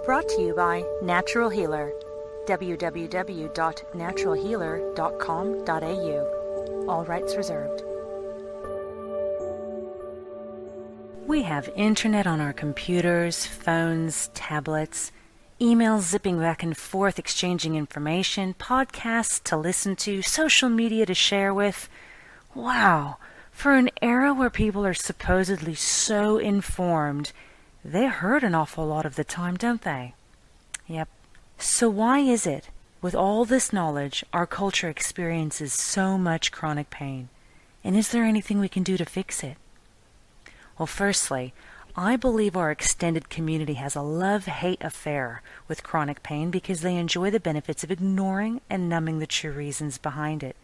Brought to you by Natural Healer. www.naturalhealer.com.au. All rights reserved. We have internet on our computers, phones, tablets, emails zipping back and forth exchanging information, podcasts to listen to, social media to share with. Wow! For an era where people are supposedly so informed, they hurt an awful lot of the time, don't they? Yep. So why is it, with all this knowledge, our culture experiences so much chronic pain? And is there anything we can do to fix it? Well, firstly, I believe our extended community has a love-hate affair with chronic pain because they enjoy the benefits of ignoring and numbing the true reasons behind it.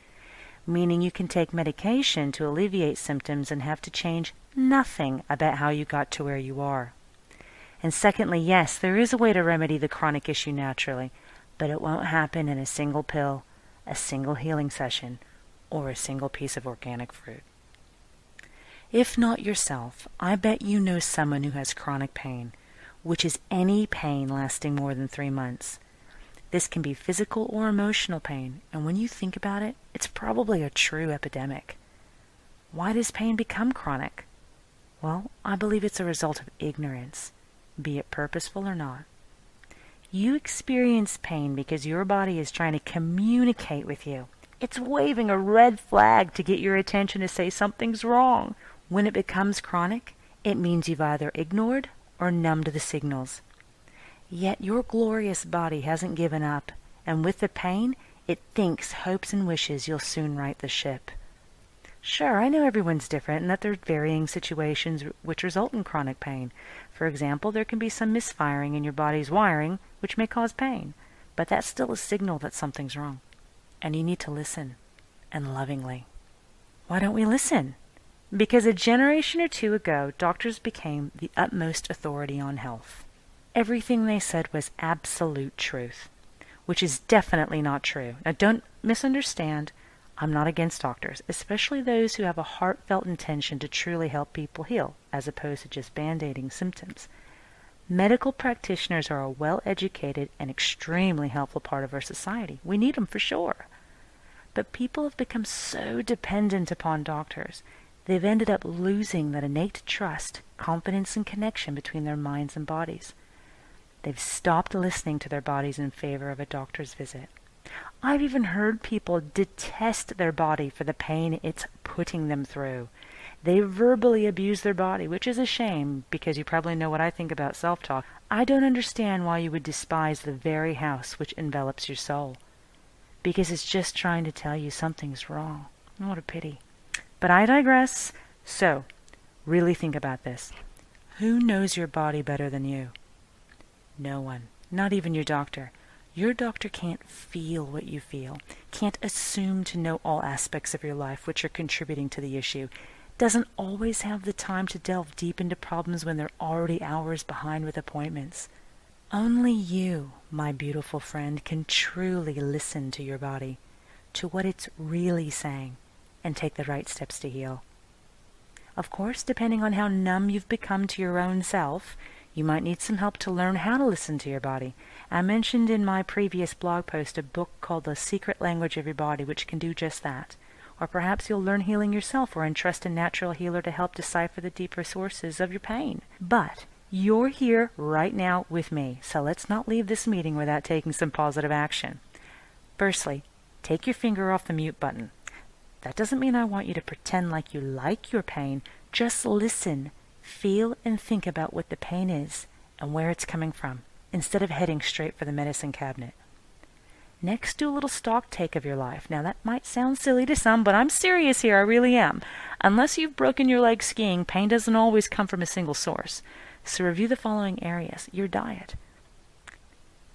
Meaning you can take medication to alleviate symptoms and have to change nothing about how you got to where you are. And secondly, yes, there is a way to remedy the chronic issue naturally, but it won't happen in a single pill, a single healing session, or a single piece of organic fruit. If not yourself, I bet you know someone who has chronic pain, which is any pain lasting more than 3 months. This can be physical or emotional pain, and when you think about it, it's probably a true epidemic. Why does pain become chronic? Well, I believe it's a result of ignorance, be it purposeful or not. You experience pain because your body is trying to communicate with you. It's waving a red flag to get your attention to say something's wrong. When it becomes chronic, it means you've either ignored or numbed the signals. Yet your glorious body hasn't given up, and with the pain, it thinks, hopes, and wishes you'll soon right the ship. Sure, I know everyone's different and that there are varying situations which result in chronic pain. For example, there can be some misfiring in your body's wiring which may cause pain, but that's still a signal that something's wrong. And you need to listen, and lovingly. Why don't we listen? Because a generation or two ago, doctors became the utmost authority on health. Everything they said was absolute truth, which is definitely not true. Now, don't misunderstand. I'm not against doctors, especially those who have a heartfelt intention to truly help people heal, as opposed to just band-aiding symptoms. Medical practitioners are a well-educated and extremely helpful part of our society. We need them for sure. But people have become so dependent upon doctors, they've ended up losing that innate trust, confidence, and connection between their minds and bodies. They've stopped listening to their bodies in favor of a doctor's visit. I've even heard people detest their body for the pain it's putting them through. They verbally abuse their body, which is a shame, because you probably know what I think about self-talk. I don't understand why you would despise the very house which envelops your soul, because it's just trying to tell you something's wrong. What a pity. But I digress. So, really think about this. Who knows your body better than you? No one. Not even your doctor. Your doctor can't feel what you feel, can't assume to know all aspects of your life which are contributing to the issue, doesn't always have the time to delve deep into problems when they're already hours behind with appointments. Only you, my beautiful friend, can truly listen to your body, to what it's really saying, and take the right steps to heal. Of course, depending on how numb you've become to your own self, you might need some help to learn how to listen to your body. I mentioned in my previous blog post a book called The Secret Language of Your Body, which can do just that. Or perhaps you'll learn healing yourself or entrust a natural healer to help decipher the deeper sources of your pain. But you're here right now with me, so let's not leave this meeting without taking some positive action. Firstly, take your finger off the mute button. That doesn't mean I want you to pretend like you like your pain. Just listen. Feel and think about what the pain is and where it's coming from, instead of heading straight for the medicine cabinet. Next, do a little stock take of your life. Now, that might sound silly to some, but I'm serious here, I really am. Unless you've broken your leg skiing, pain doesn't always come from a single source. So review the following areas. Your diet.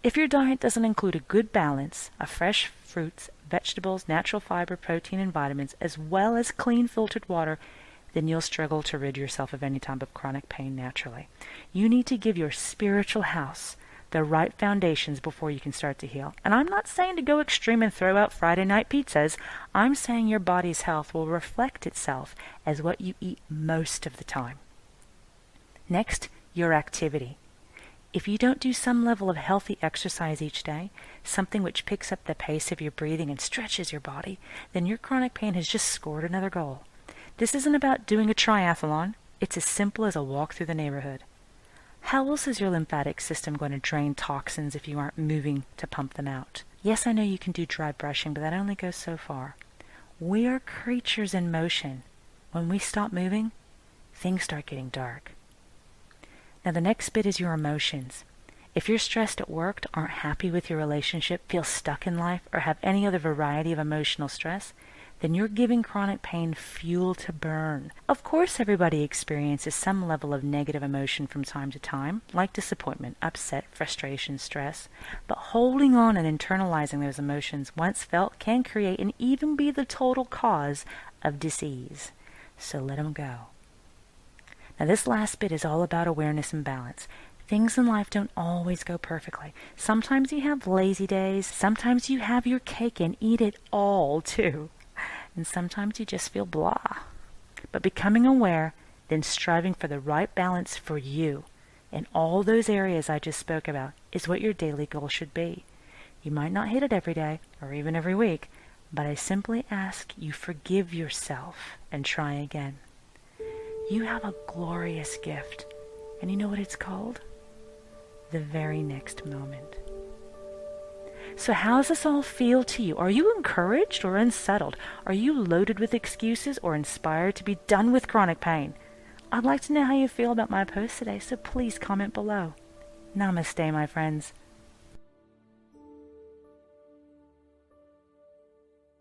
If your diet doesn't include a good balance of fresh fruits, vegetables, natural fiber, protein, and vitamins, as well as clean filtered water, then you'll struggle to rid yourself of any type of chronic pain naturally. You need to give your spiritual house the right foundations before you can start to heal. And I'm not saying to go extreme and throw out Friday night pizzas. I'm saying your body's health will reflect itself as what you eat most of the time. Next, your activity. If you don't do some level of healthy exercise each day, something which picks up the pace of your breathing and stretches your body, then your chronic pain has just scored another goal. This isn't about doing a triathlon. It's as simple as a walk through the neighborhood. How else is your lymphatic system going to drain toxins if you aren't moving to pump them out? Yes, I know you can do dry brushing, but that only goes so far. We are creatures in motion. When we stop moving, things start getting dark. Now the next bit is your emotions. If you're stressed at work, aren't happy with your relationship, feel stuck in life, or have any other variety of emotional stress, then you're giving chronic pain fuel to burn. Of course, everybody experiences some level of negative emotion from time to time, like disappointment, upset, frustration, stress. But holding on and internalizing those emotions once felt can create and even be the total cause of disease. So let them go. Now this last bit is all about awareness and balance. Things in life don't always go perfectly. Sometimes you have lazy days. Sometimes you have your cake and eat it all too. And sometimes you just feel blah. But becoming aware, then striving for the right balance for you in all those areas I just spoke about is what your daily goal should be. You might not hit it every day or even every week, but I simply ask you forgive yourself and try again. You have a glorious gift, and you know what it's called? The very next moment. So how does this all feel to you? Are you encouraged or unsettled? Are you loaded with excuses or inspired to be done with chronic pain? I'd like to know how you feel about my post today, so please comment below. Namaste, my friends.